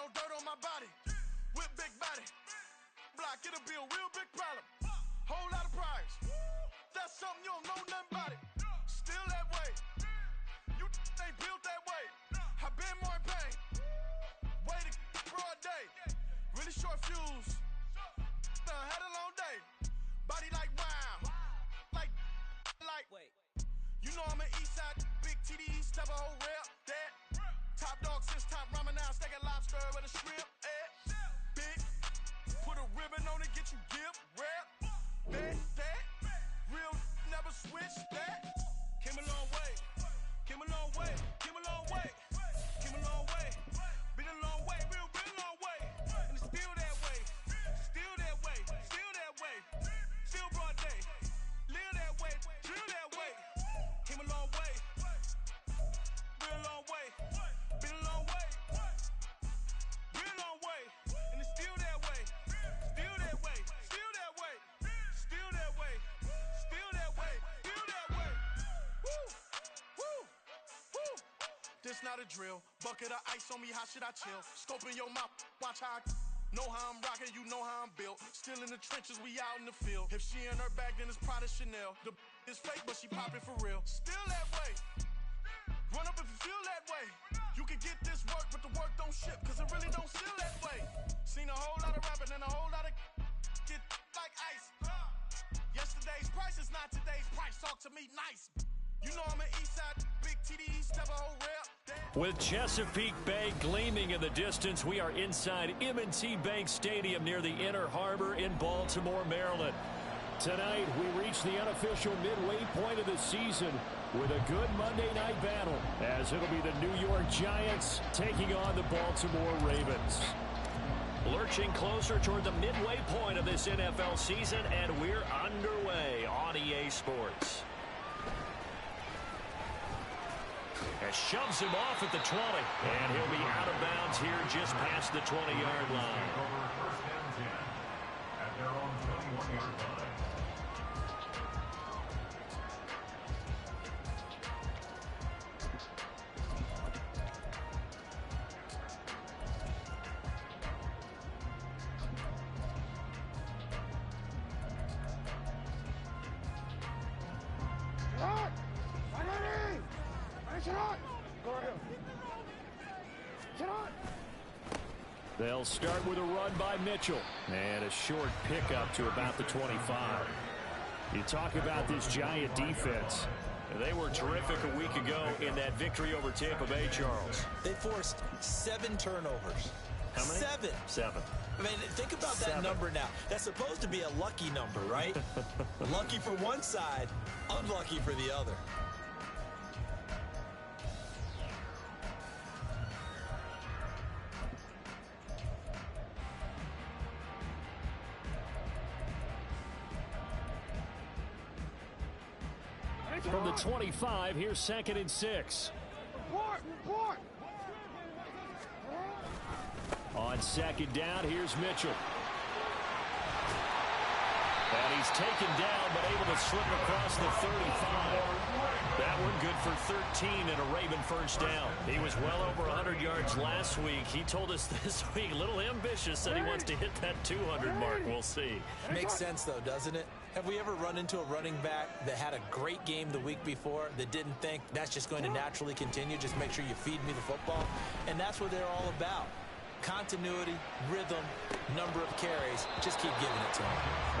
no dirt on my body. With big body. Block, it'll be a real big problem. Whole lot of prize. That's something you don't know nothing about it. Still that way. You ain't built that way. I been more in pain. Way to broad day. Really short fuse. Had a long day. Body like wow. Like. Wait. You know I'm an east side. Big TD, step a whole rep. That. Top dog since top ramen now. Steak a lobster with a shrimp. Big. Put a ribbon on it, get you give. Rep. That. Real never switch. That. Came a long way. Came a long way. Came a long way. Came a long way. Been a long way. Real long way. And it's still that way. Still that way. Still that way. Still broad day. Live that way. Drill that way. Came a long way. Real long way. Been a long way. Real long way. And it's still that way. Still that way. Still that way. Still that way. Still that way. Still that way. Woo. Woo. Woo. This not a drill. Bucket of ice on me, how should I chill? Scope in your mouth, watch how I know how I'm rocking, you know how I'm built. Still in the trenches, we out in the field. If she in her bag, then it's Prada Chanel. The is fake, but she poppin' for real. Still that way. Run up if you feel that way. You can get this work, but the work don't ship, cause it really don't feel that way. Seen a whole lot of rapping and a whole lot of get like ice. Yesterday's price is not today's price. Talk to me nice. You know I'm an east side, big TD, step a whole rep. With Chesapeake Bay gleaming in the distance, we are inside M&T Bank Stadium near the Inner Harbor in Baltimore, Maryland. Tonight, we reach the unofficial midway point of the season with a good Monday night battle, as it'll be the New York Giants taking on the Baltimore Ravens. Lurching closer toward the midway point of this NFL season, and we're underway on EA Sports. As shoves him off at the 20, and he'll be out of bounds here just past the 20-yard line. Over first and 10 at their own 21-yard line. They'll start with a run by Mitchell. And a short pickup to about the 25. You talk about this Giant defense. They were terrific a week ago in that victory over Tampa Bay, Charles. They forced 7 turnovers. How many? 7. I mean, think about that number now. That's supposed to be a lucky number, right? Lucky for one side, unlucky for the other. From the 25, here's 2nd and 6. Report. On 2nd down, here's Mitchell. And he's taken down, but able to slip across the 35. That one good for 13 and a Raven first down. He was well over 100 yards last week. He told us this week, a little ambitious, that he wants to hit that 200 mark. We'll see. Makes sense, though, doesn't it? Have we ever run into a running back that had a great game the week before that didn't think that's just going to naturally continue? Just make sure you feed me the football. And that's what they're all about. Continuity, rhythm, number of carries. Just keep giving it to them.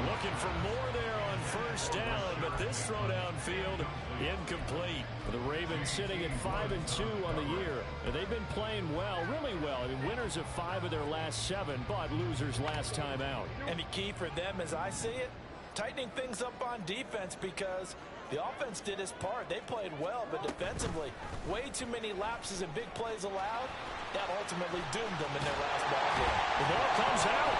Looking for more there on first down, but this throw downfield incomplete. The Ravens sitting at 5-2 on the year. And they've been playing well, really well. I mean, winners of 5 of their last 7, but losers last time out. And the key for them, as I see it, tightening things up on defense, because the offense did its part. They played well, but defensively, way too many lapses and big plays allowed. That ultimately doomed them in their last ball game. The ball comes out,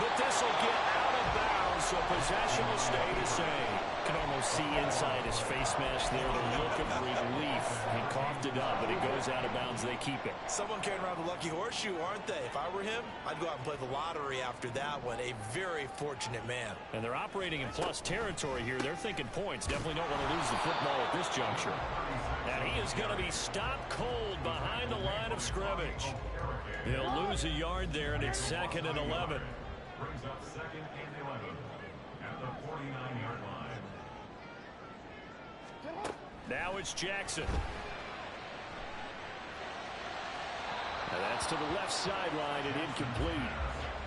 but this will get out of bounds, so possession will stay the same. Can almost see inside his face mask there the look of relief. He coughed it up, but it goes out of bounds. They keep it. Someone carrying around the lucky horseshoe, aren't they? If I were him, I'd go out and play the lottery after that one. A very fortunate man. And they're operating in plus territory here. They're thinking points. Definitely don't want to lose the football at this juncture. And he is going to be stopped cold behind the line of scrimmage. They'll lose a yard there, and it's 2nd and 11. Brings up 2nd and 11 at the 49-yard line. Now it's Jackson. And that's to the left sideline and incomplete.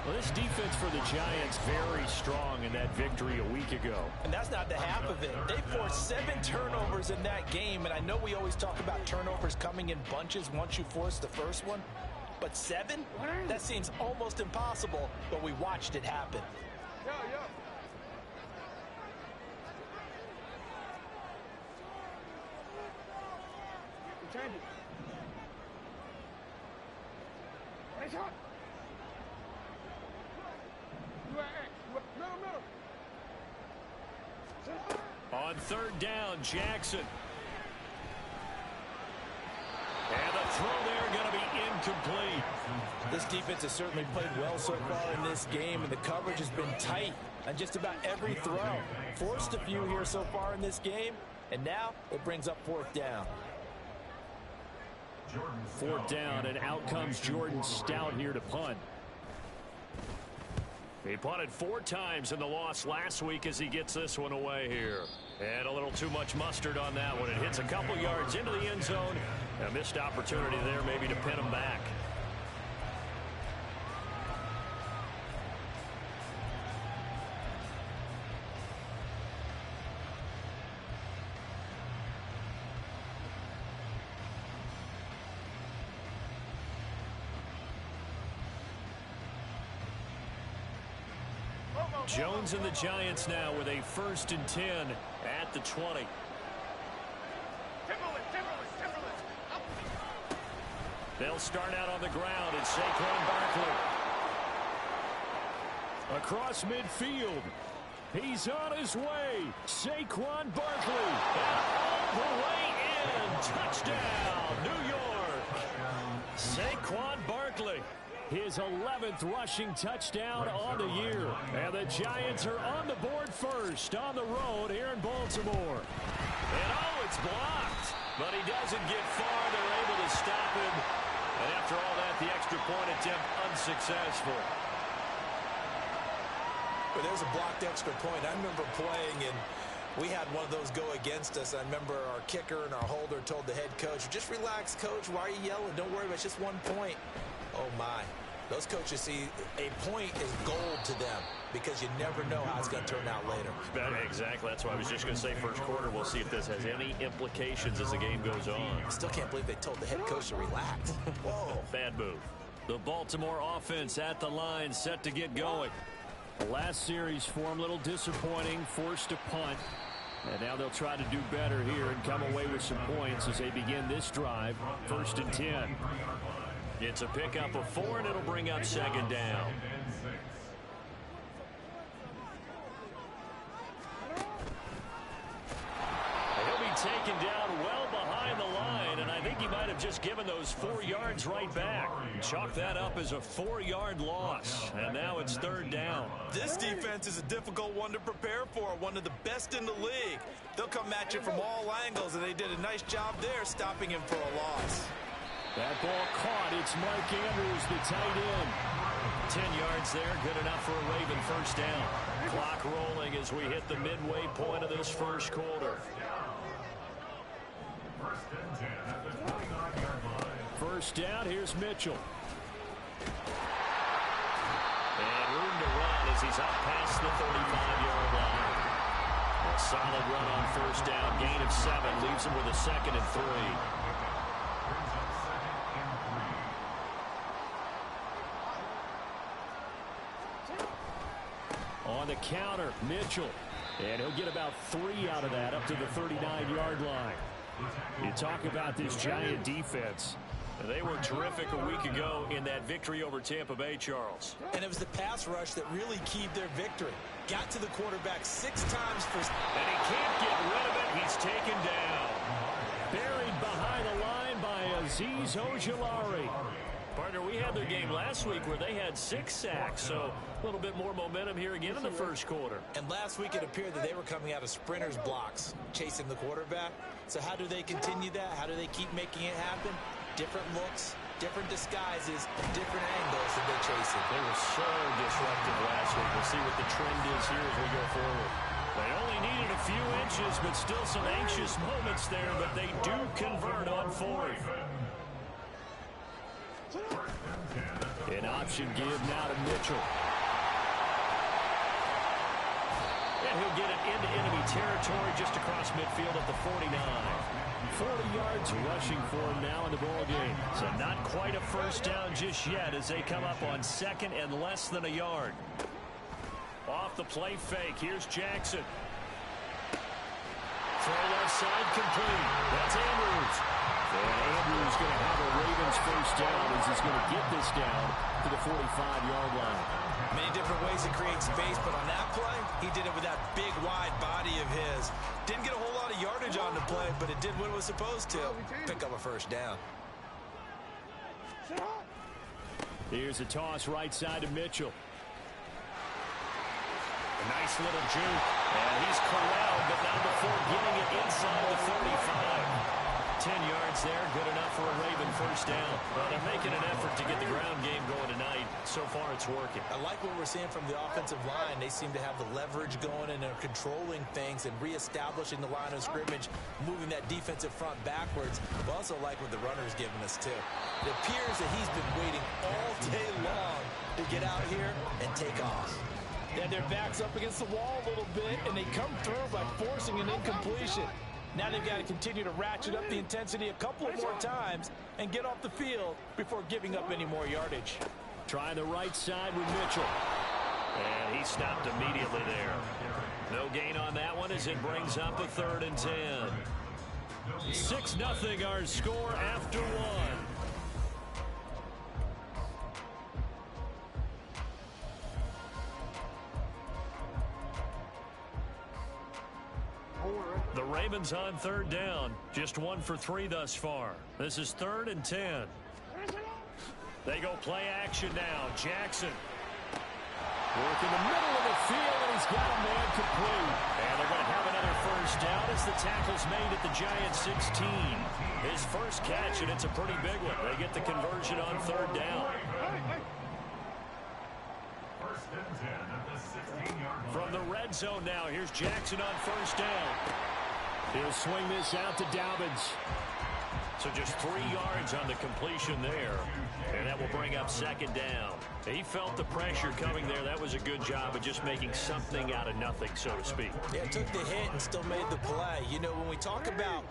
Well, this defense for the Giants very strong in that victory a week ago. And that's not the half of it. They forced 7 turnovers in that game, and I know we always talk about turnovers coming in bunches once you force the first one, but 7? That seems almost impossible, but we watched it happen. Change it. Nice shot. Middle. On 3rd down, Jackson. And the throw there going to be incomplete. This defense has certainly played well so far in this game, and the coverage has been tight on just about every throw. Forced a few here so far in this game, and now it brings up 4th down. 4th down, and out comes Jordan Stout here to punt. He punted 4 times in the loss last week as he gets this one away here. And a little too much mustard on that one. It hits a couple yards into the end zone. A missed opportunity there maybe to pin him back. Jones and the Giants now with a 1st and 10 at the 20. They'll start out on the ground. It's Saquon Barkley. Across midfield. He's on his way. Saquon Barkley. And all the way in. Touchdown, New York. Saquon Barkley. His 11th rushing touchdown on the year. And the Giants are on the board first on the road here in Baltimore. And it's blocked. But he doesn't get far. They're able to stop him. And after all that, the extra point attempt unsuccessful. But there's a blocked extra point. I remember playing, and we had one of those go against us. I remember our kicker and our holder told the head coach, just relax, coach. Why are you yelling? Don't worry about it. It's just 1 point. Oh, my. Those coaches see a point is gold to them because you never know how it's going to turn out later. Exactly. That's why I was just going to say first quarter. We'll see if this has any implications as the game goes on. I still can't believe they told the head coach to relax. Whoa. Bad move. The Baltimore offense at the line set to get going. The last series form a little disappointing, forced to punt. And now they'll try to do better here and come away with some points as they begin this drive. 1st and 10. It's a pickup of 4, and it'll bring up 2nd down. He'll be taken down well behind the line, and I think he might have just given those 4 yards right back. Chalk that up as a 4-yard loss, and now it's 3rd down. This defense is a difficult one to prepare for, one of the best in the league. They'll come at you from all angles, and they did a nice job there stopping him for a loss. That ball caught. It's Mark Andrews, the tight end. 10 yards there, good enough for a Raven 1st down. Clock rolling as we hit the midway point of this first quarter. 1st and 10 at the 29-yard line. 1st down, here's Mitchell. And room to run as he's up past the 35-yard line. A solid run on 1st down, gain of 7, leaves him with a 2nd and 3. On the counter, Mitchell. And he'll get about 3 out of that up to the 39-yard line. You talk about this Giant defense. They were terrific a week ago in that victory over Tampa Bay, Charles. And it was the pass rush that really keyed their victory. Got to the quarterback 6 times for... And he can't get rid of it. He's taken down. Buried behind the line by Azeez Ojulari. Partner, we had their game last week where they had 6 sacks, so a little bit more momentum here again in the first quarter. And last week it appeared that they were coming out of sprinters blocks, chasing the quarterback. So how do they continue that? How do they keep making it happen? Different looks, different disguises, different angles that they chase it. They were so disruptive last week. We'll see what the trend is here as we go forward. They only needed a few inches, but still some anxious moments there, but they do convert on fourth. An option give now to Mitchell. And he'll get it into enemy territory just across midfield at the 49. 40 yards rushing for him now in the ball game. So not quite a first down just yet as they come up on second and less than a yard. Off the play fake. Here's Jackson. Throw left side complete. That's Andrews. And Andrews going to have a Ravens first down as he's going to get this down to the 45-yard line. Many different ways to create space, but on that play, he did it with that big, wide body of his. Didn't get a whole lot of yardage on the play, but it did what it was supposed to. Pick up a first down. Here's a toss right side to Mitchell. A nice little juke. And he's corralled, but not before getting it inside the 35. 10 yards there, good enough for a Raven first down. Well, they're making an effort to get the ground game going tonight. So far, it's working. I like what we're seeing from the offensive line. They seem to have the leverage going and are controlling things and reestablishing the line of scrimmage, moving that defensive front backwards. I also like what the runner's giving us, too. It appears that he's been waiting all day long to get out here and take off. Yeah, their back's up against the wall a little bit, and they come through by forcing an incompletion. Now they've got to continue to ratchet up the intensity a couple of more times and get off the field before giving up any more yardage. Try the right side with Mitchell. And he stopped immediately there. No gain on that one as it brings up a 3rd and 10. 6-0 our score after one. The Ravens on 3rd down. Just 1 for 3 thus far. This is 3rd and 10. They go play action now. Jackson. Work in the middle of the field, and he's got a man complete. And they're going to have another first down as the tackle's made at the Giants 16. His first catch, and it's a pretty big one. They get the conversion on 3rd down. First and 10 at the 16-yard line. From the red zone now, here's Jackson on first down. He'll swing this out to Dobbins. So just 3 yards on the completion there. And that will bring up 2nd down. He felt the pressure coming there. That was a good job of just making something out of nothing, so to speak. Yeah, took the hit and still made the play. You know, when we talk about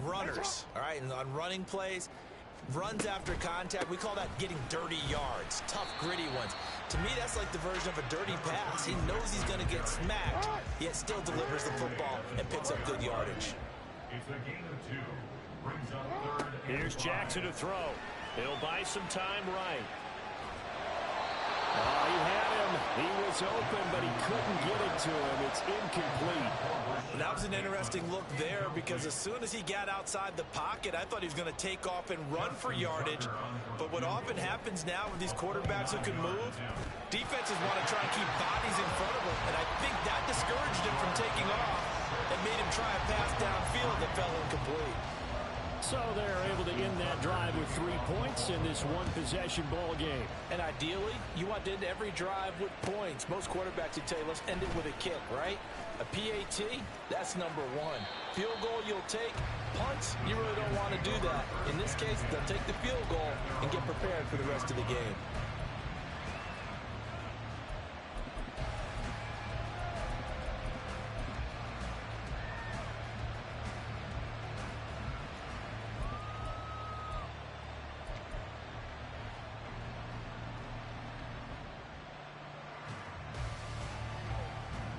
runners, all right, and on running plays, runs after contact, we call that getting dirty yards, tough, gritty ones. To me, that's like the version of a dirty pass. He knows he's going to get smacked, yet still delivers the football and picks up good yardage. It's a gain of 2. Brings up 3rd. Here's Jackson to throw. He'll buy some time right. Oh, he had him. He was open, but he couldn't get it to him. It's incomplete. That was an interesting look there because as soon as he got outside the pocket, I thought he was going to take off and run for yardage. But what often happens now with these quarterbacks who can move, defenses want to try and keep bodies in front of them. And I think that discouraged him from taking off and made him try a pass downfield that fell incomplete. So they're able to end that drive with 3 points in this one-possession ball game. And ideally, you want to end every drive with points. Most quarterbacks would tell you, let's end it with a kick, right? A PAT, that's number 1. Field goal you'll take. Punts, you really don't want to do that. In this case, they'll take the field goal and get prepared for the rest of the game.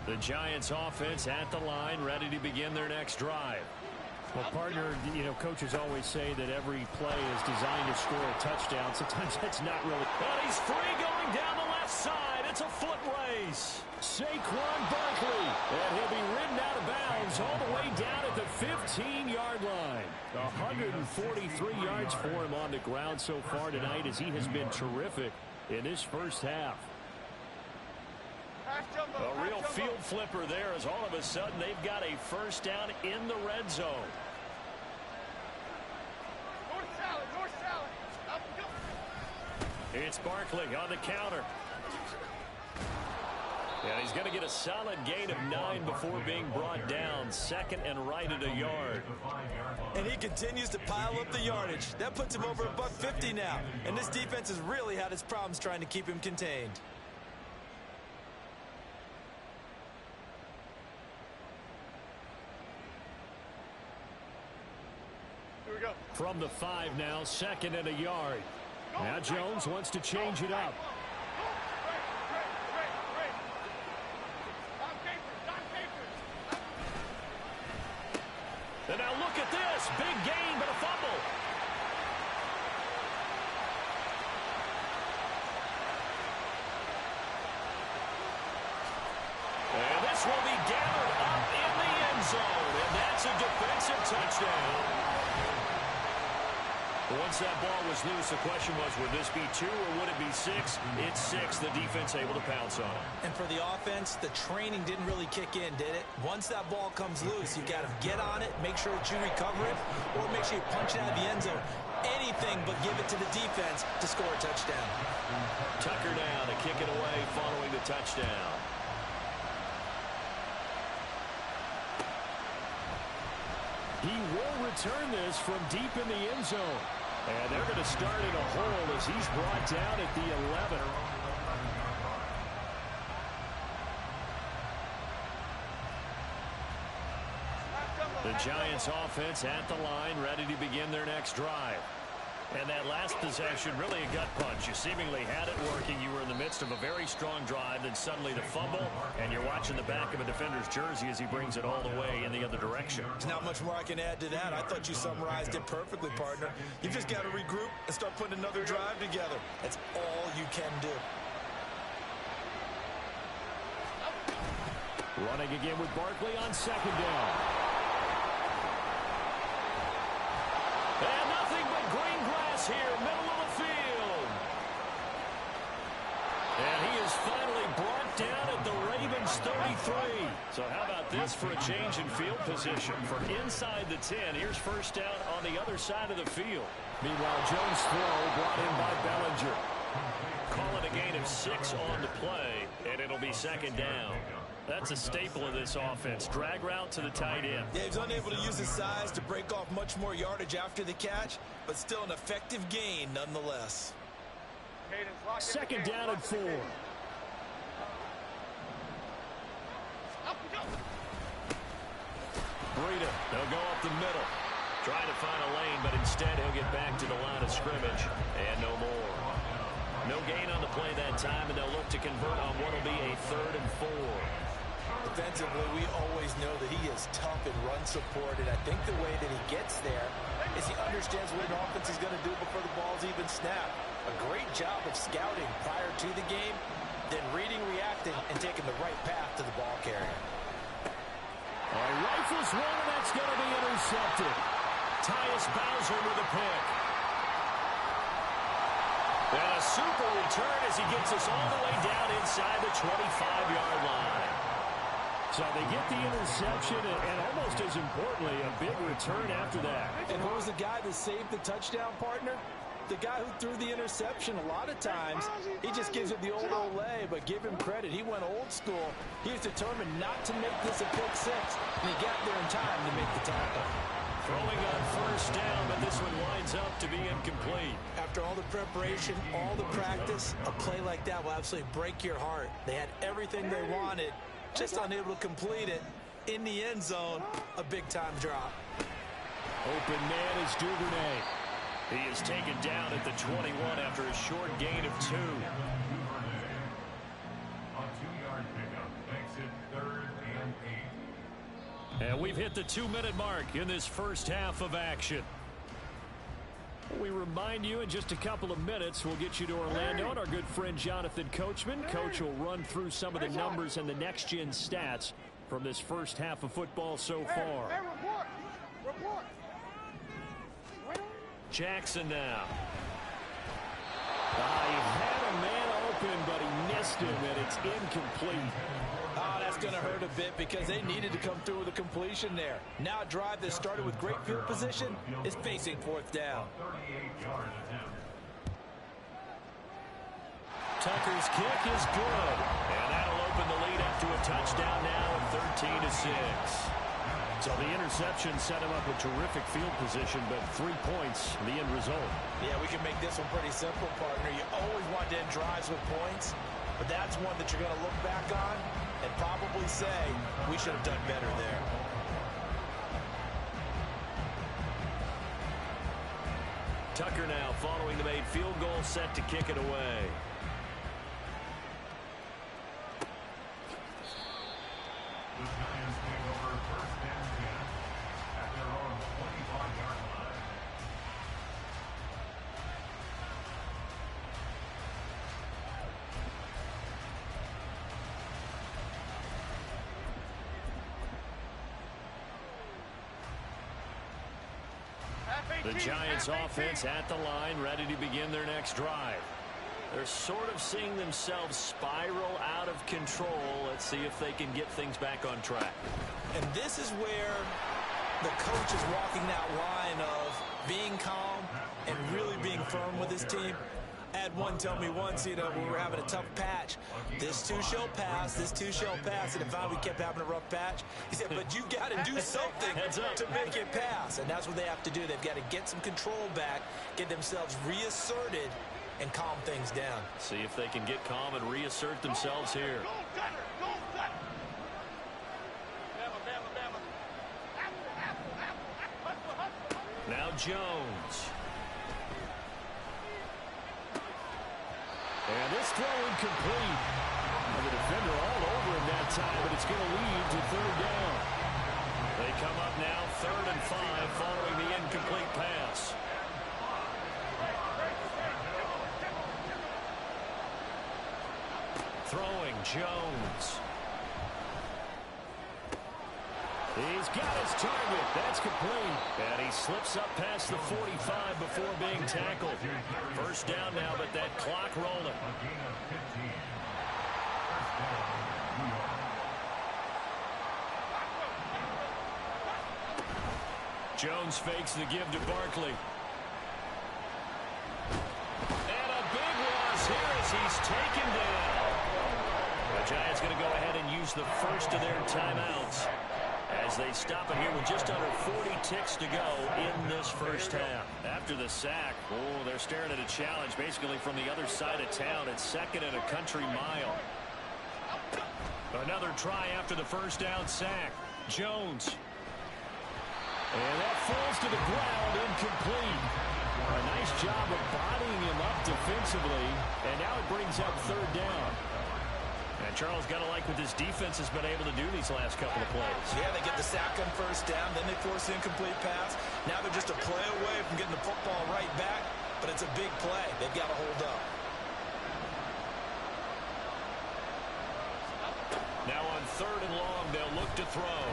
The Giants offense at the line, ready to begin their next drive. Well, partner, you know, coaches always say that every play is designed to score a touchdown. Sometimes that's not really. But he's free going down the left side. It's a foot race. Saquon Barkley. And he'll be ridden out of bounds all the way down at the 15-yard line. 143 yards for him on the ground so far tonight as he has been terrific in this first half. A real field flipper there as all of a sudden they've got a first down in the red zone. It's Barkley on the counter. And he's going to get a solid gain of 9 before being brought down. Second and right at a yard. And he continues to pile up the yardage. That puts him over $150 now. And this defense has really had its problems trying to keep him contained. Here we go. From the 5 now, second and a yard. Now Jones wants to change it up. And now look at this. Big gain, but a fumble. And this will be gathered up in the end zone. And that's a defensive touchdown. Once that ball was loose, the question was, would this be 2 or would it be 6? It's 6. The defense able to pounce on it. And for the offense, the training didn't really kick in, did it? Once that ball comes loose, you got to get on it, make sure that you recover it, or make sure you punch it out of the end zone. Anything but give it to the defense to score a touchdown. Tucker now to kick it away following the touchdown. He will return this from deep in the end zone. And they're going to start in a hole as he's brought down at the 11. The Giants offense at the line, ready to begin their next drive. And that last possession, really a gut punch. You seemingly had it working. You were in the midst of a very strong drive, then suddenly the fumble, and you're watching the back of a defender's jersey as he brings it all the way in the other direction. There's not much more I can add to that. I thought you summarized it perfectly, partner. You just got to regroup and start putting another drive together. That's all you can do. Running again with Barkley on second down. And nothing but green grass here, middle of the field. And he is finally brought down at the Ravens 33. So how about this for a change in field position? From inside the 10, here's first down on the other side of the field. Meanwhile, Jones' throw brought in by Bellinger. Call it a gain of 6 on the play, and it'll be second down. That's a staple of this offense. Drag route to the tight end. Yeah, he's unable to use his size to break off much more yardage after the catch, but still an effective gain nonetheless. Second down and 4. Breida, they'll go up the middle. Trying to find a lane, but instead he'll get back to the line of scrimmage. And no more. No gain on the play that time, and they'll look to convert on what will be a 3rd and 4. Defensively, we always know that he is tough in run support, and I think the way that he gets there is he understands what an offense is going to do before the ball's even snapped. A great job of scouting prior to the game, then reading, reacting, and taking the right path to the ball carrier. Rifles one, and that's going to be intercepted. Tyus Bowser with a pick. And a super return as he gets us all the way down inside the 25-yard line. So they get the interception, and almost as importantly, a big return after that. And who was the guy that saved the touchdown, partner? The guy who threw the interception. A lot of times, he just gives it the old Olay, but give him credit. He went old school. He was determined not to make this a pick 6, and he got there in time to make the tackle. Throwing on first down, but this one winds up to be incomplete. After all the preparation, all the practice, a play like that will absolutely break your heart. They had everything they wanted, just unable to complete it. In the end zone, a big-time drop. Open man is Duvernay. He is taken down at the 21 after a short gain of 2. A 2-yard pickup makes it 3rd and 8. And we've hit the 2-minute mark in this first half of action. We remind you in just a couple of minutes we'll get you to Orlando and our good friend Jonathan Coachman. Coach will run through some of the numbers and the next-gen stats from this first half of football so far. Hey, report. Jackson now. He had a man open, but he missed him, and it's incomplete. Oh, that's going to hurt a bit because they needed to come through with a completion there. Now a drive that started with great field position is facing 4th down. 38-yard attempt. Tucker's kick is good. And that'll open the lead up to a touchdown now at 13-6. So the interception set him up with terrific field position, but 3 points, the end result. Yeah, we can make this one pretty simple, partner. You always want to end drives with points, but that's one that you're going to look back on and probably say, we should have done better there. Tucker now following the made field goal, set to kick it away. The Giants take over first and 10 at their own 25-yard line. The Giants offense at the line, ready to begin their next drive. They're sort of seeing themselves spiral out of control. Let's see if they can get things back on track. And this is where the coach is walking that line of being calm and really being firm with his team. I had one tell me once, when we were having a tough patch, this too shall pass, this too shall pass. And if we kept having a rough patch, he said, but you got to do something to make it pass. And that's what they have to do. They've got to get some control back, get themselves reasserted, and calm things down. See if they can get calm and reassert themselves here. Now Jones. And this throw incomplete. The defender all over him that time, but it's going to lead to third down. They come up now 3rd and 5 following the incomplete pass. Throwing Jones. He's got his target. That's complete. And he slips up past the 45 before being tackled. First down now, but that clock rolling. A gain of 15. First down, New York. Jones fakes the give to Barkley. And a big loss here as he's taken down. The Giants going to go ahead and use the first of their timeouts as they stop it here with just under 40 ticks to go in this first half. After the sack, they're staring at a challenge basically from the other side of town. It's 2nd and a country mile. Another try after the first down sack. Jones. And that falls to the ground, incomplete. A nice job of bodying him up defensively, and now it brings up 3rd down. And Charles, got to like what this defense has been able to do these last couple of plays. Yeah, they get the sack on first down, then they force the incomplete pass. Now they're just a play away from getting the football right back, but it's a big play. They've got to hold up. Now on 3rd and long, they'll look to throw.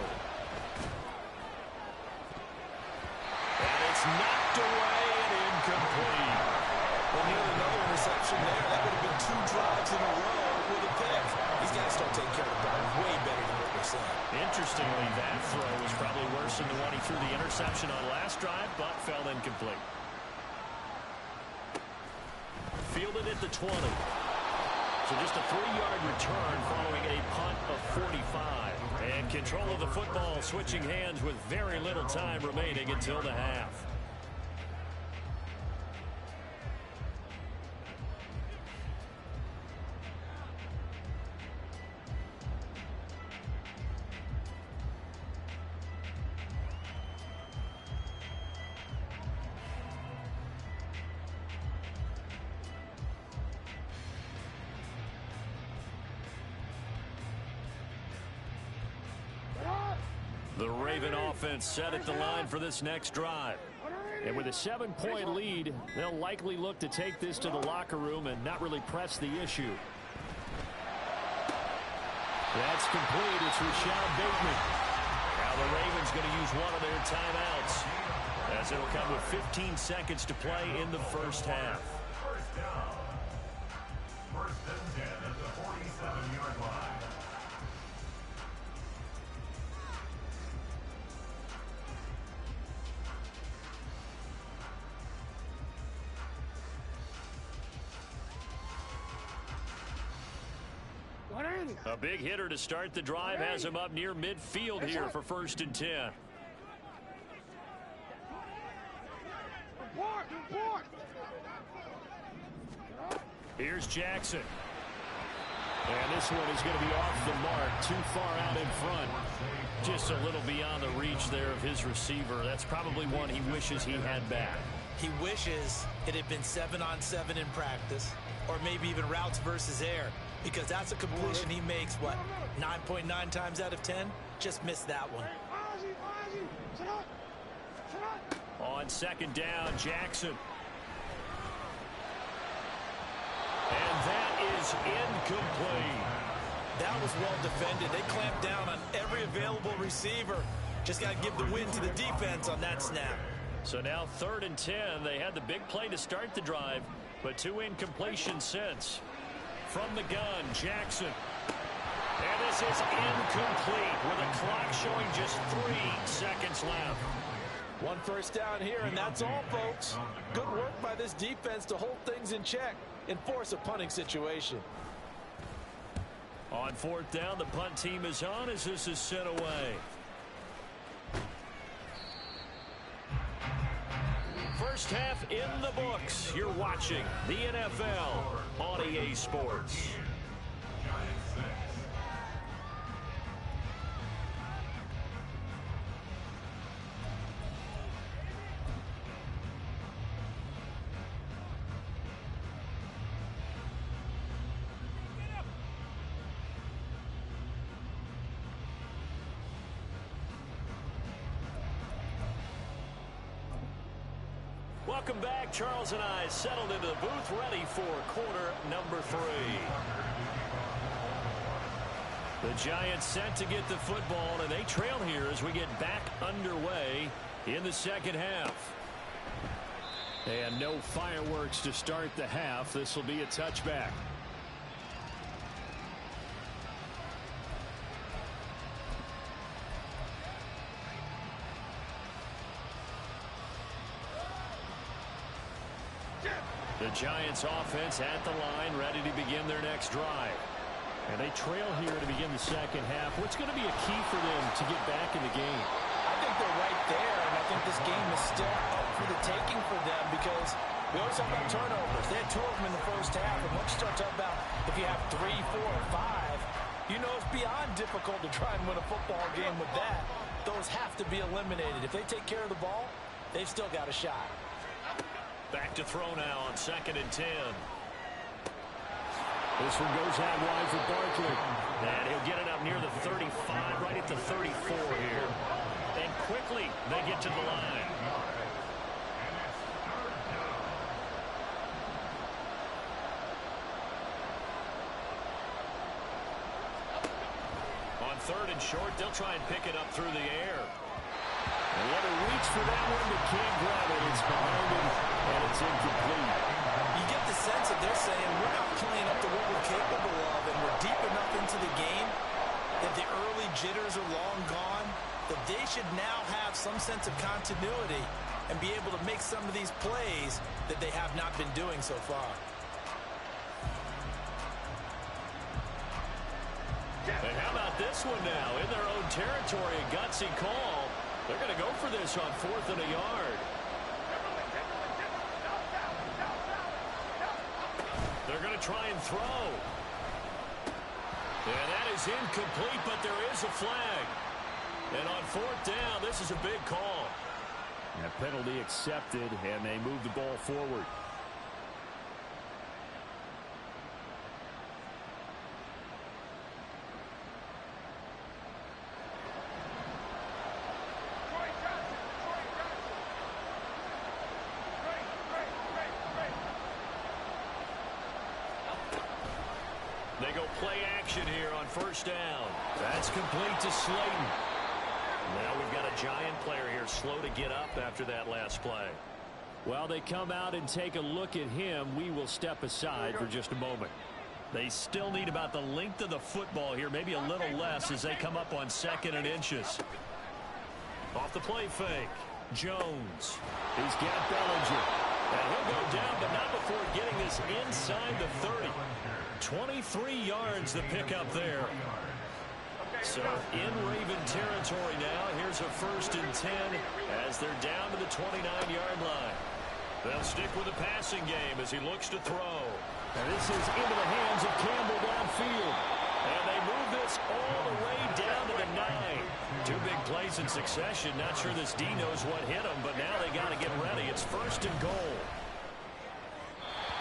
And it's knocked away and incomplete. Well, nearly another interception there. That would have been 2 drives in a row with a pick. He's got to start taking care of the ball way better than what we're seeing. Interestingly, that throw was probably worse than the one he threw the interception on last drive, but fell incomplete. Fielded at the 20. So just a 3-yard return following a punt of 45. And control of the football switching hands with very little time remaining until the half. The Raven offense set at the line for this next drive. And with a 7-point lead, they'll likely look to take this to the locker room and not really press the issue. That's complete. It's Rashad Bateman. Now the Ravens going to use one of their timeouts, as it'll come with 15 seconds to play in the first half. First down. 1st and 10 at the 47-yard line. A big hitter to start the drive has him up near midfield here for 1st and 10. Report. Here's Jackson. And this one is going to be off the mark, too far out in front. Just a little beyond the reach there of his receiver. That's probably one he wishes he had back. He wishes it had been 7-on-7 in practice, or maybe even routes versus air, because that's a completion he makes, 9.9 times out of 10? Just missed that one. On 2nd down, Jackson. And that is incomplete. That was well defended. They clamped down on every available receiver. Just got to give the win to the defense on that snap. So now 3rd and 10. They had the big play to start the drive, but 2 incompletions since. From the gun, Jackson. And this is incomplete with a clock showing just 3 seconds left. 1 first down here, and that's all, folks. Good work by this defense to hold things in check and force a punting situation. On 4th down, the punt team is on as this is sent away. First half in the books. You're watching the NFL on EA Sports. Welcome back. Charles and I settled into the booth, ready for quarter number 3. The Giants set to get the football, and they trail here as we get back underway in the 2nd half. And no fireworks to start the half. This will be a touchback. The Giants offense at the line, ready to begin their next drive. And they trail here to begin the 2nd half. What's going to be a key for them to get back in the game? I think they're right there, and I think this game is still up for the taking for them because we always talk about turnovers. They had 2 of them in the first half, and once you start talking about if you have 3, 4, or 5, you know it's beyond difficult to try and win a football game with that. Those have to be eliminated. If they take care of the ball, they've still got a shot. Back to throw now on 2nd and 10. This one goes out wide for Barkley. And he'll get it up near the 35, right at the 34 here. And quickly they get to the line. On 3rd and short, they'll try and pick it up through the air. And what a reach for that one, but can't grab it. It's behind him, and it's incomplete. You get the sense that they're saying we're not playing up to what we're capable of, and we're deep enough into the game that the early jitters are long gone, that they should now have some sense of continuity and be able to make some of these plays that they have not been doing so far. And how about this one now? In their own territory, a gutsy call. They're going to go for this on 4th and a yard. They're going to try and throw. And that is incomplete, but there is a flag. And on 4th down, this is a big call. And a penalty accepted, and they move the ball forward. They go play action here on 1st down. That's complete to Slayton. Now we've got a Giant player here slow to get up after that last play. While they come out and take a look at him, we will step aside for just a moment. They still need about the length of the football here, maybe a little less as they come up on 2nd and inches. Off the play fake. Jones. He's got Bellinger. And he'll go down, but not before getting this inside the 30. 23 yards to pick up there. So in Raven territory now. Here's a 1st and 10 as they're down to the 29-yard line. They'll stick with the passing game as he looks to throw. And this is into the hands of Campbell downfield. And they move this all the way down to the 9. 2 big plays in succession. Not sure this D knows what hit him, but now they got to get ready. It's 1st and goal.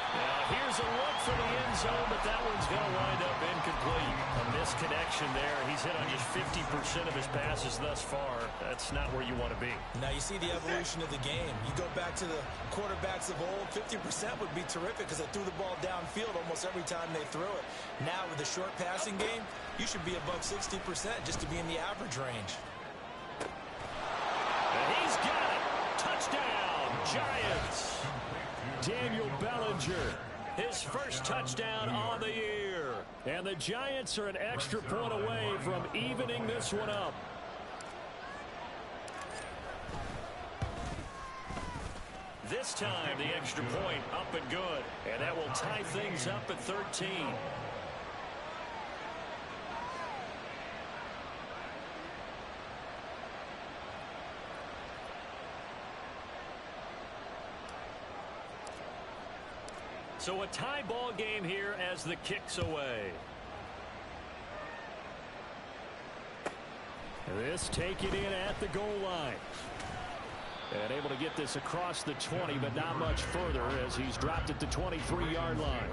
Now here's a look for the end zone, but that one's going to wind up incomplete. A misconnection there. He's hit on just 50% of his passes thus far. That's not where you want to be. Now you see the evolution of the game. You go back to the quarterbacks of old, 50% would be terrific because they threw the ball downfield almost every time they threw it. Now with the short passing game, you should be above 60% just to be in the average range. And he's got it. Touchdown, Giants. Daniel Bellinger, his first touchdown on the year. And the Giants are an extra point away from evening this one up. This time, the extra point up and good. And that will tie things up at 13. So a tie ball game here as the kick's away. This taken in at the goal line. And able to get this across the 20, but not much further as he's dropped at the 23-yard line.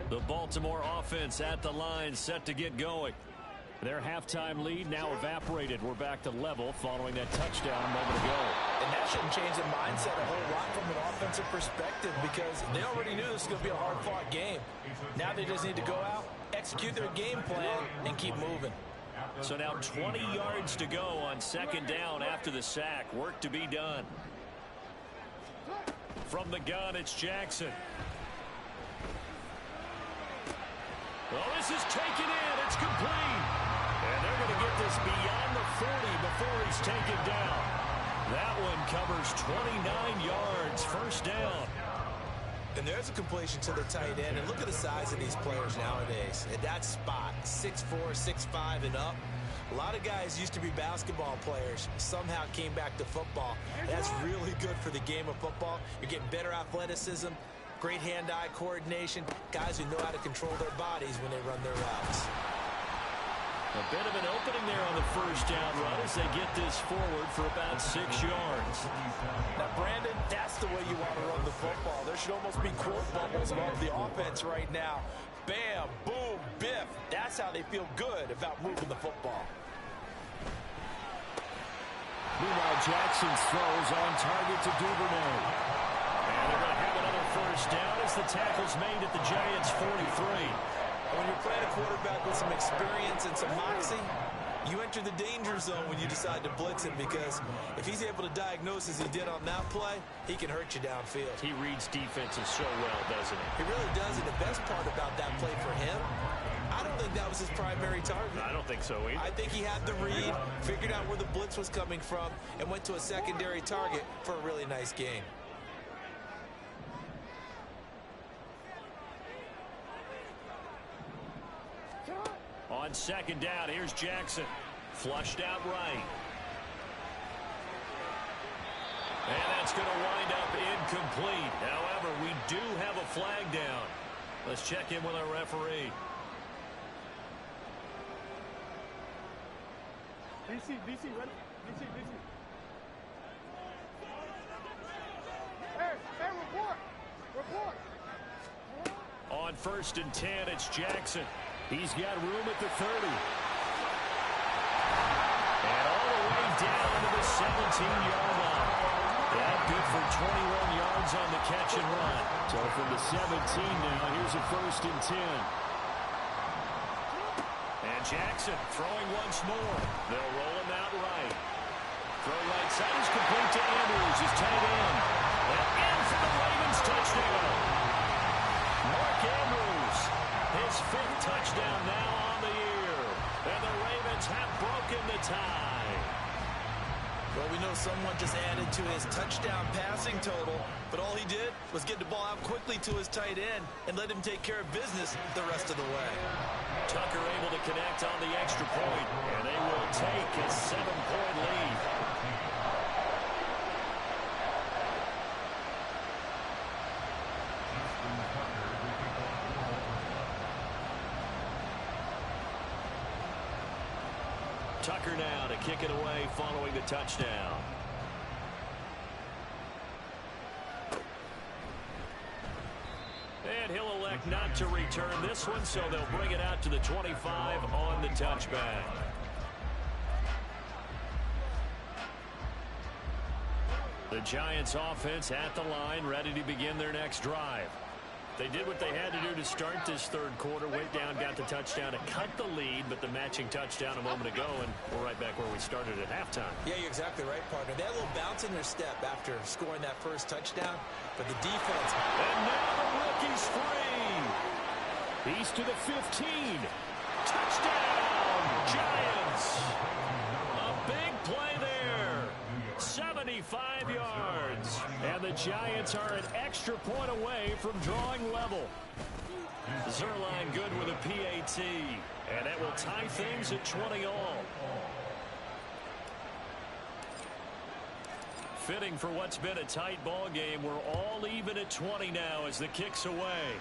The Baltimore offense at the line set to get going. Their halftime lead now evaporated. We're back to level following that touchdown a moment ago. And that shouldn't change the mindset a whole lot from an offensive perspective because they already knew this was going to be a hard-fought game. Now they just need to go out, execute their game plan, and keep moving. So now 20 yards to go on 2nd down after the sack. Work to be done. From the gun, it's Jackson. Well, this is taken in. It's complete. And they're going to get this beyond the 40 before he's taken down. That one covers 29 yards. 1st down. And there's a completion to the tight end. And look at the size of these players nowadays. At that spot, 6'4", 6'5", and up. A lot of guys used to be basketball players. Somehow came back to football. That's really good for the game of football. You're getting better athleticism, great hand-eye coordination, guys who know how to control their bodies when they run their routes. A bit of an opening there on the 1st down run as they get this forward for about 6 yards. Now, Brandon, that's the way you want to run the football. There should almost be quote bubbles above the offense right now. Bam, boom, biff. That's how they feel good about moving the football. Meanwhile, Jackson's throws on target to Duvernay. And they're going to have another 1st down as the tackle's made at the Giants' 43. When you're playing a quarterback with some experience and some moxie, you enter the danger zone when you decide to blitz him because if he's able to diagnose as he did on that play, he can hurt you downfield. He reads defenses so well, doesn't he? He really does, and the best part about that play for him, I don't think that was his primary target. I don't think so either. I think he had the read, figured out where the blitz was coming from, and went to a secondary target for a really nice gain. On 2nd down, here's Jackson. Flushed out right. And that's going to wind up incomplete. However, we do have a flag down. Let's check in with our referee. DC, ready? DC. Hey, report. On 1st and 10, it's Jackson. He's got room at the 30. And all the way down to the 17-yard line. That good for 21 yards on the catch and run. So from the 17 now, here's a 1st and 10. And Jackson throwing once more. They'll roll him out right. Throw right side is complete to Andrews, his tight end. And in for the Ravens touchdown. Mark Andrews, his 5th touchdown now on the year. And the Ravens have broken the tie. Well, we know someone just added to his touchdown passing total, but all he did was get the ball out quickly to his tight end and let him take care of business the rest of the way. Tucker able to connect on the extra point, and they will take a 7-point lead. Tucker now to kick it away following the touchdown. And he'll elect not to return this one, so they'll bring it out to the 25 on the touchback. The Giants offense at the line, ready to begin their next drive. They did what they had to do to start this third quarter, went down, got the touchdown to cut the lead, but the matching touchdown a moment ago, and we're right back where we started at halftime. Yeah, you're exactly right, partner. They had a little bounce in their step after scoring that first touchdown, but the defense... And now the rookie's free. He's to the 15. Touchdown, Giants. A big play there. 75 yards. And the Giants are an extra point away from drawing level. Zuerlein good with a PAT. And that will tie things at 20 all. Fitting for what's been a tight ball game. We're all even at 20 now as the kick's away.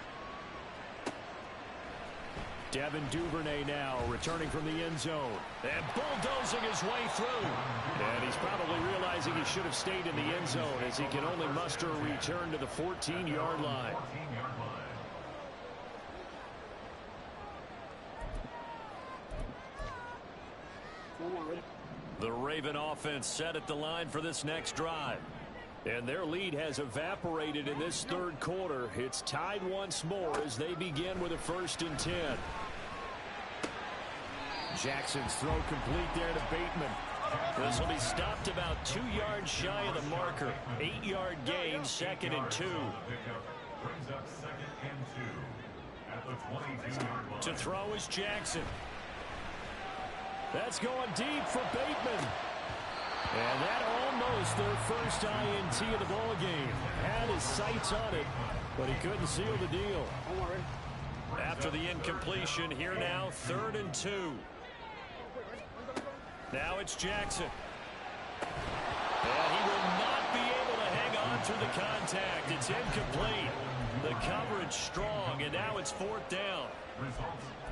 Devin Duvernay now returning from the end zone and bulldozing his way through. And he's probably realizing he should have stayed in the end zone as he can only muster a return to the 14-yard line. The Raven offense set at the line for this next drive. And their lead has evaporated in this third quarter. It's tied once more as they begin with a 1st and 10. Jackson's throw complete there to Bateman. This will be stopped about 2 yards shy of the marker. 8-yard gain, 2nd and 2. To throw is Jackson. That's going deep for Bateman. And that almost their first INT of the ball game. Had his sights on it, but he couldn't seal the deal. After the incompletion, here now, 3rd and 2. Now it's Jackson. And he will not be able to hang on through the contact. It's incomplete. The coverage strong, and now it's 4th down.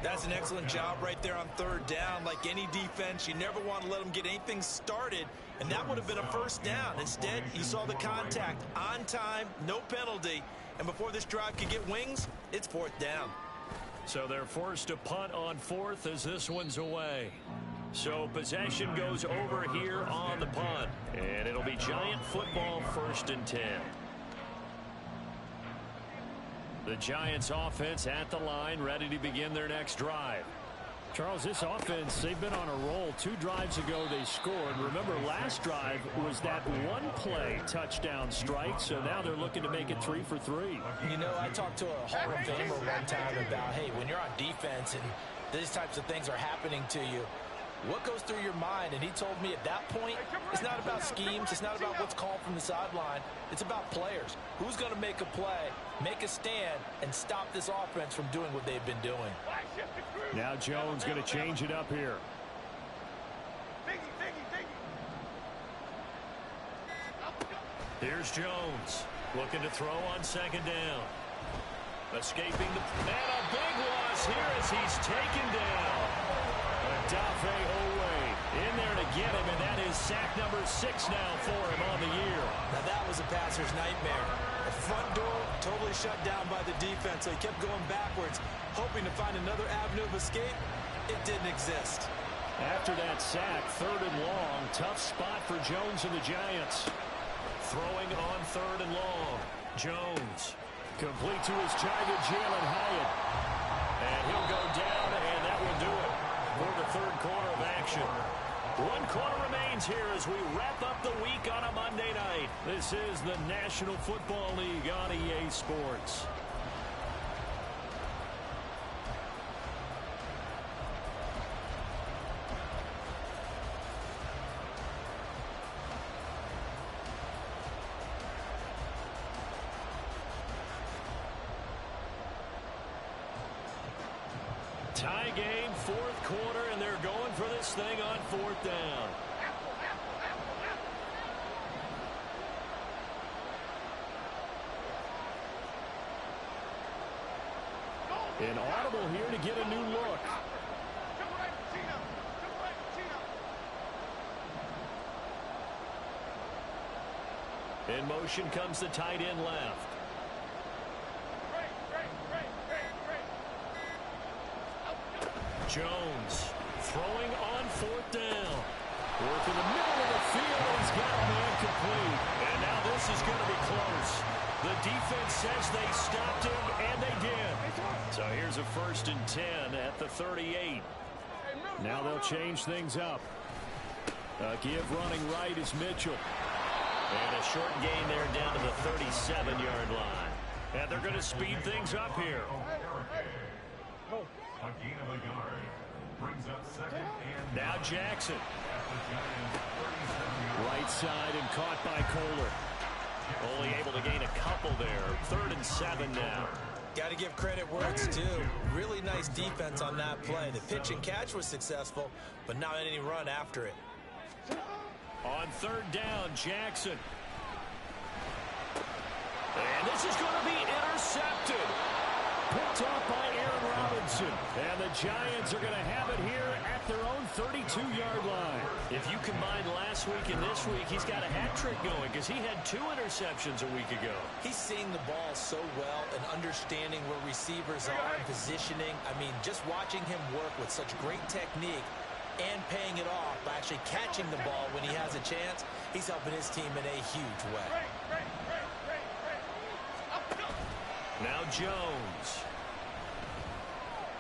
That's an excellent job right there on 3rd down. Like any defense, you never want to let them get anything started, and that would have been a 1st down. Instead, you saw the contact on time, no penalty, and before this drive could get wings, it's 4th down. So they're forced to punt on 4th as this one's away. So possession goes over here on the punt, and it'll be Giant football, 1st and 10. The Giants offense at the line, ready to begin their next drive. Charles, this offense, they've been on a roll. 2 drives ago they scored. Remember, last drive was that one-play touchdown strike, so now they're looking to make it 3 for 3. You know, I talked to a Hall of Famer one time about, hey, when you're on defense and these types of things are happening to you, what goes through your mind? And he told me at that point, it's not about schemes. It's not about what's called from the sideline. It's about players. Who's going to make a play, make a stand, and stop this offense from doing what they've been doing. Now Jones going to change it up here. Here's Jones looking to throw on 2nd down. Escaping the... And a big loss here as he's taken down. Dafe Owe in there to get him, and that is sack number 6 now for him on the year. Now that was a passer's nightmare. The front door totally shut down by the defense, so he kept going backwards, hoping to find another avenue of escape. It didn't exist. After that sack, 3rd and long, tough spot for Jones and the Giants. Throwing on 3rd and long. Jones complete to his target, Jalen Hyatt. And he'll go down, and that will do it for the 3rd quarter of action. 1 quarter remains here as we wrap up the week on a Monday night. This is the National Football League on EA Sports. Tie game, fourth quarter, and they're going for this thing on fourth down. An audible here to get a new look. In motion comes the tight end left. Jones throwing on fourth down. Work in the middle of the field. He's got a man complete. And now this is going to be close. The defense says they stopped him, and they did. So here's a 1st and 10 at the 38. Now they'll change things up. Give running right is Mitchell. And a short gain there down to the 37-yard line. And they're going to speed things up here. A gain of a yard. Brings up 2nd and Now Jackson. at the Giants' 37-yard Right side and caught by Kohler. Only able to gain a couple there. 3rd and 7 now. Got to give credit where it's due. Really nice defense on that play. The pitch and catch was successful, but not any run after it. On 3rd down, Jackson. And this is going to be intercepted. Picked off by Aaron Robinson. And the Giants are going to have it here at their own 32-yard line. If you combine last week and this week, he's got a hat trick going because he had 2 interceptions a week ago. He's seeing the ball so well and understanding where receivers are and positioning. I mean, just watching him work with such great technique and paying it off by actually catching the ball when he has a chance, he's helping his team in a huge way. Now Jones.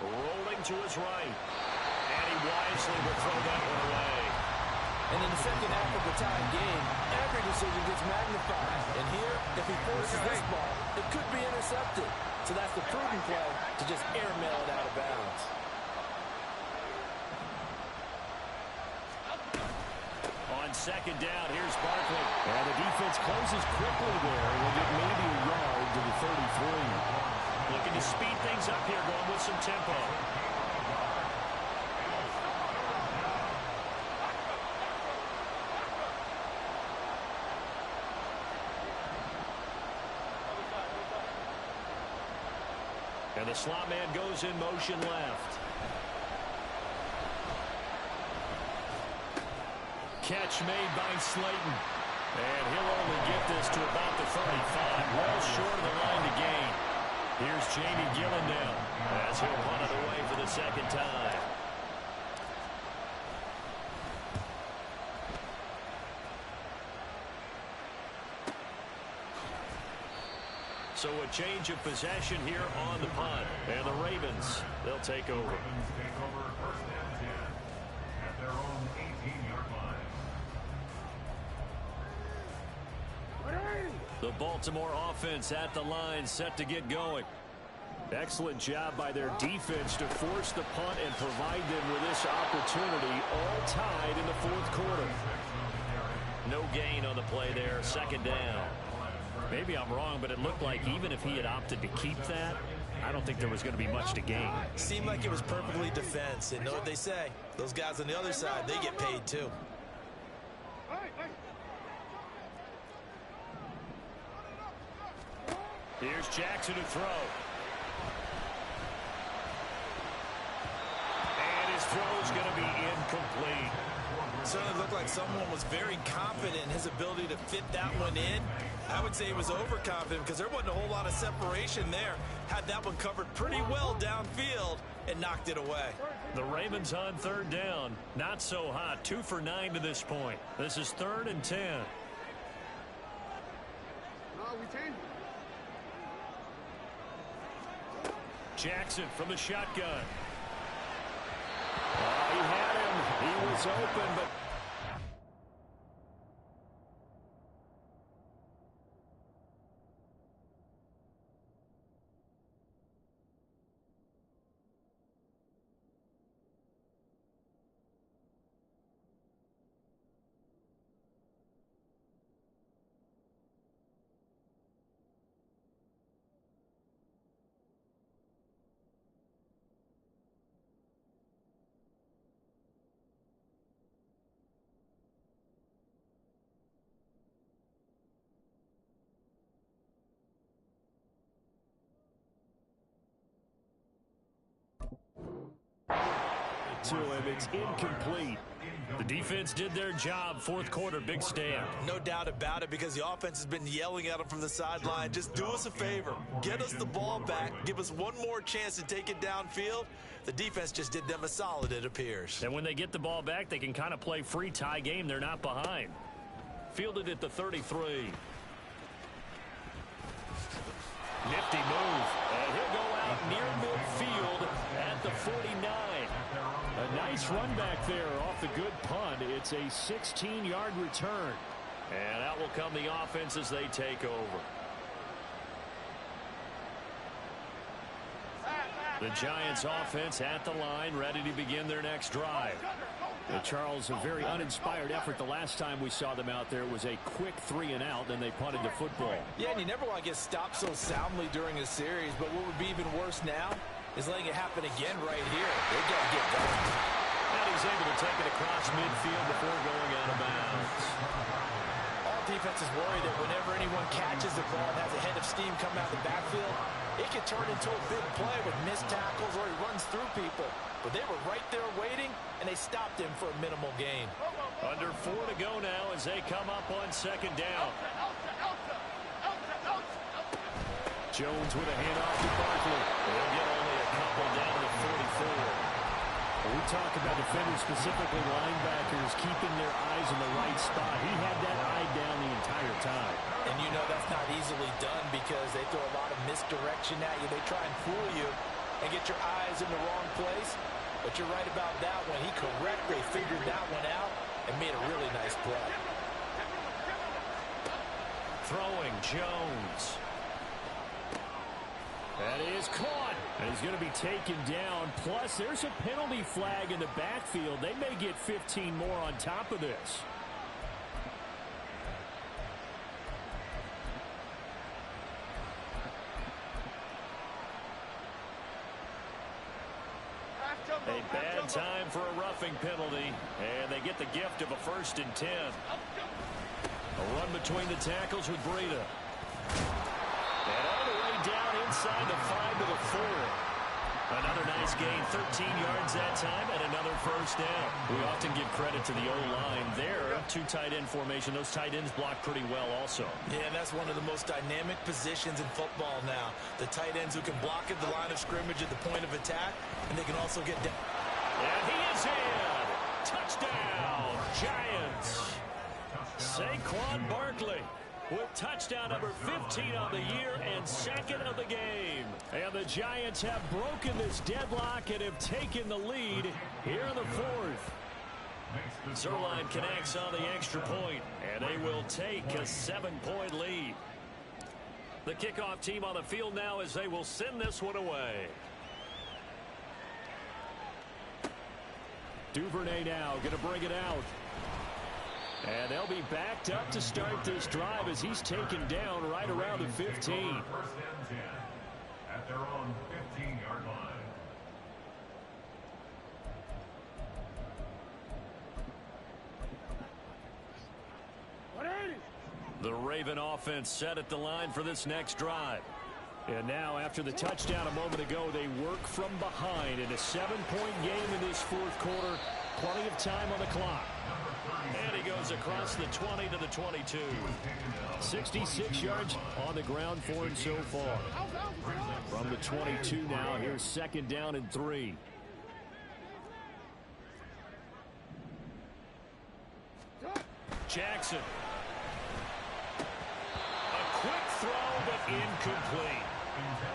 Rolling to his right. And he wisely will throw that one away. And in the second half of the tie game, every decision gets magnified. And here, if he forces this ball, it could be intercepted. So that's the prudent play to just airmail it out of bounds. On 2nd down, here's Barkley. And the defense closes quickly there. We'll get maybe a yard to the 33. Looking to speed things up here, going with some tempo. And the slot man goes in motion left. Catch made by Slayton. And he'll only get this to about the 35. Well short of the line to gain. Here's Jamie Gillen as he'll punt it away for the 2nd time. So a change of possession here on the punt. And the Ravens, they'll take over. Ravens take over 1st and 10 at their own 18-yard line. The Baltimore offense at the line, set to get going. Excellent job by their defense to force the punt and provide them with this opportunity, all tied in the 4th quarter. No gain on the play there. 2nd down. Maybe I'm wrong, but it looked like even if he had opted to keep that, I don't think there was going to be much to gain. Seemed like it was perfectly defense. And know what they say? Those guys on the other side, they get paid too. Here's Jackson to throw. And his throw's going to be incomplete. Certainly looked like someone was very confident in his ability to fit that one in. I would say he was overconfident because there wasn't a whole lot of separation there. Had that one covered pretty well downfield and knocked it away. The Ravens on 3rd down. Not so hot. 2 for 9 to this point. This is 3rd and 10. Jackson from the shotgun. He had him. He was open, but to him. It's incomplete. The defense did their job. Fourth quarter, big stand. No doubt about it, because the offense has been yelling at him from the sideline. Just do us a favor. Get us the ball back. Give us one more chance to take it downfield. The defense just did them a solid, it appears. And when they get the ball back, they can kind of play free tie game. They're not behind. Fielded at the 33. Nifty move. And he'll go out near midfield at the 49. A nice run back there off the good punt. It's a 16-yard return. And out will come the offense as they take over. The Giants offense at the line, ready to begin their next drive. Charles, a very uninspired effort. The last time we saw them out there was a quick 3-and-out, then they punted the football. Yeah, and you never want to get stopped so soundly during a series, but what would be even worse now is letting it happen again right here. They got to get going. And he's able to take it across midfield before going out of bounds. All defenses worry that whenever anyone catches the ball and has a head of steam coming out of the backfield, it can turn into a big play with missed tackles or he runs through people. But they were right there waiting, and they stopped him for a minimal gain. Under 4 to go now as they come up on second down. Jones with a handoff to Barkley. They'll get only a couple down to 44. We talk about defenders, specifically linebackers, keeping their eyes in the right spot. He had that eye down the entire time. And you know that's not easily done because they throw a lot of misdirection at you. They try and fool you and get your eyes in the wrong place. But you're right about that one. He correctly figured that one out and made a really nice play. Throwing Jones. That is caught. And he's going to be taken down. Plus, there's a penalty flag in the backfield. They may get 15 more on top of this. A bad time for a roughing penalty. And they get the gift of a 1st and 10. A run between the tackles with Breida. And all the way down inside the 5 to the 4. Another nice gain, 13 yards that time, and another 1st down. We often give credit to the O-line there. 2 tight end formation. Those tight ends block pretty well also. Yeah, that's one of the most dynamic positions in football now. The tight ends who can block at the line of scrimmage at the point of attack, and they can also get down. And he is in. Touchdown, Giants. Saquon Barkley with touchdown number 15 on the year and 2nd of the game. And the Giants have broken this deadlock and have taken the lead here in the 4th. Zerline connects on the extra point, and they will take a 7-point lead. The kickoff team on the field now as they will send this one away. Duvernay now going to bring it out. And they'll be backed up to start this drive as he's taken down right around the 15. 1st and 10 at their own 15-yard line. The Raven offense set at the line for this next drive. And now after the touchdown a moment ago, they work from behind in a 7-point game in this 4th quarter. Plenty of time on the clock. And he goes across the 20 to the 22. 66 yards on the ground for him so far. From the 22 now, here's 2nd down and 3. Jackson. A quick throw, but incomplete.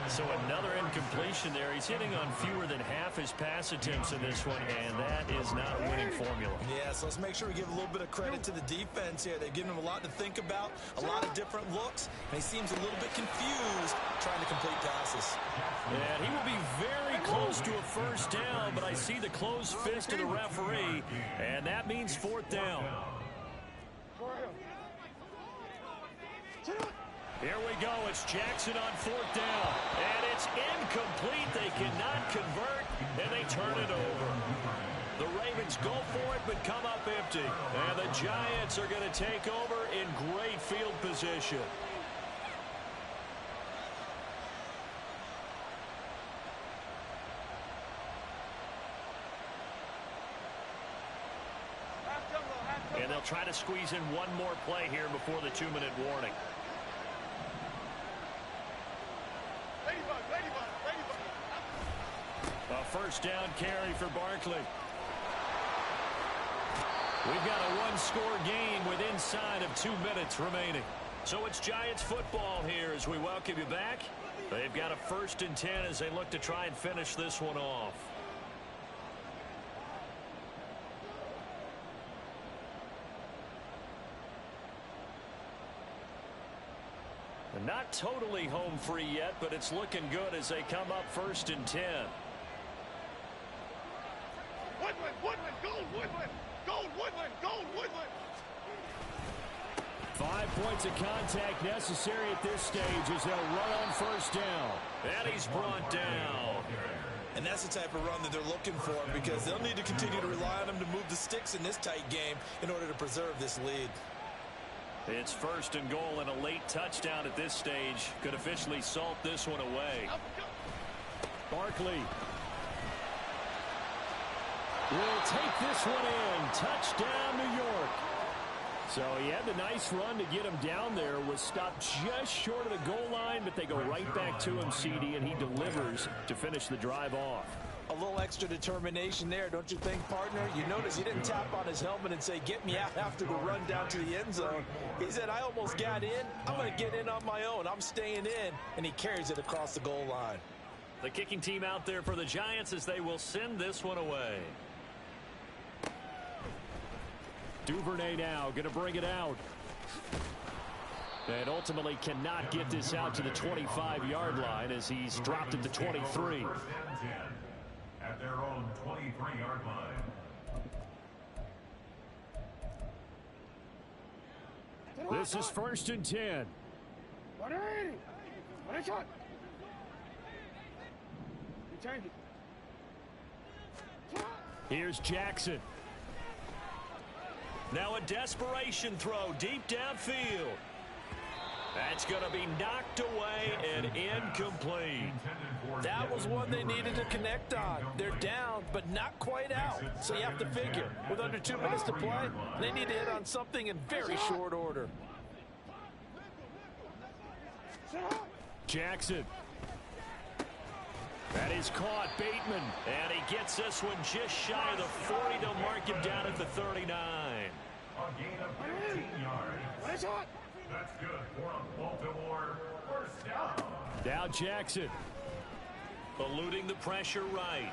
So another incompletion there. He's hitting on fewer than half his pass attempts in this one, and that is not a winning formula. Yeah, so let's make sure we give a little bit of credit to the defense here. They've given him a lot to think about, a lot of different looks, and he seems a little bit confused trying to complete passes. And he will be very close to a 1st down, but I see the closed fist of the referee, and that means 4th down. Here we go. It's Jackson on 4th down. And it's incomplete. They cannot convert, and they turn it over. The Ravens go for it, but come up empty. And the Giants are going to take over in great field position. They'll try to squeeze in one more play here before the 2-minute warning. A first down carry for Barkley. We've got a one-score game with inside of 2 minutes remaining. So it's Giants football here as we welcome you back. They've got a 1st and 10 as they look to try and finish this one off. And not totally home free yet, but it's looking good as they come up 1st and 10. Woodland, gold, Woodland, gold, Woodland, gold, Woodland. 5 points of contact necessary at this stage as they'll run on 1st down. And he's brought down. And that's the type of run that they're looking for because they'll need to continue to rely on them to move the sticks in this tight game in order to preserve this lead. It's 1st and goal, and a late touchdown at this stage could officially salt this one away. Barkley will take this one in. Touchdown, New York. So he had the nice run to get him down there. Was stopped just short of the goal line, but they go right back to him, CD, and he delivers to finish the drive off. A little extra determination there, don't you think, partner? You notice he didn't tap on his helmet and say, get me out after the run down to the end zone. He said, I almost got in. I'm going to get in on my own. I'm staying in. And he carries it across the goal line. The kicking team out there for the Giants as they will send this one away. Duvernay now going to bring it out. And ultimately cannot get this out to the 25-yard line as he's dropped at the 23. At their own 23-yard line. This is 1st and 10. Here's Jackson. Now a desperation throw deep downfield. That's going to be knocked away and incomplete. That was one they needed to connect on. They're down, but not quite out. So you have to figure, with under 2 minutes to play, they need to hit on something in very short order. Jackson. That is caught. Bateman. And he gets this one just shy of the 40. They'll mark him down at the 39. A gain of 15 yards. That's good for a Baltimore 1st down. Now Jackson. Eluding the pressure right.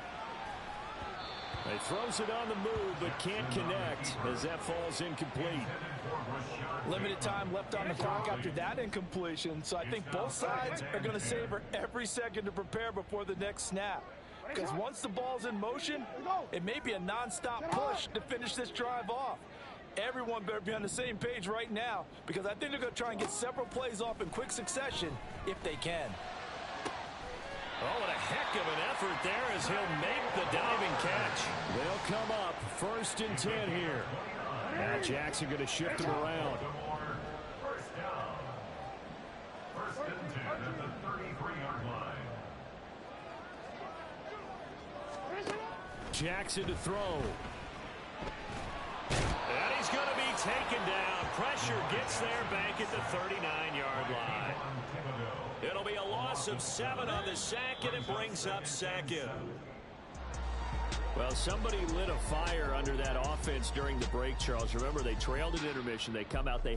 He throws it on the move but can't connect as that falls incomplete. Limited time left on the clock after that incompletion, so I think both sides are going to savor every second to prepare before the next snap. Because once the ball's in motion, it may be a non-stop push to finish this drive off. Everyone better be on the same page right now because I think they're going to try and get several plays off in quick succession if they can. Oh, what a heck of an effort there as he'll make the diving catch. They'll come up 1st and 10 here. Now Jackson going to shift him around. 1st down. 1st and 10 at the 33-yard line. Jackson to throw. And he's going to be taken down. Pressure gets there back at the 39-yard line. It'll be a loss of 7 on the sack, and it brings up 2nd. Well, somebody lit a fire under that offense during the break, Charles. Remember, they trailed at intermission. They come out, they